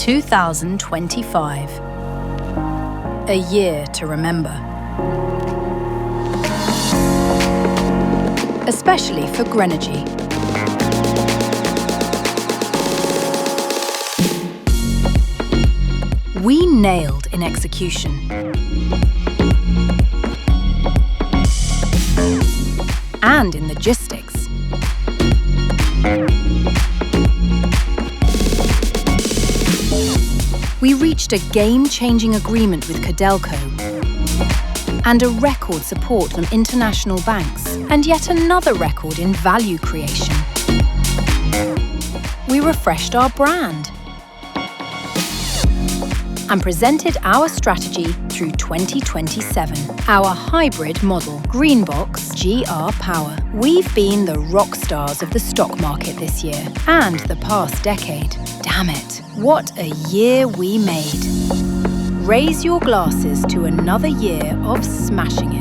2025. A year to remember. Especially for Grenergy. We nailed in execution. And in logistics. We reached a game-changing agreement with Codelco and a record support from international banks, and yet another record in value creation. We refreshed our brand and presented our strategy through 2027, our hybrid model, Greenbox GR Power. We've been the rock stars of the stock market this year and the past decade. Damn it, what a year we made. Raise your glasses to another year of smashing it.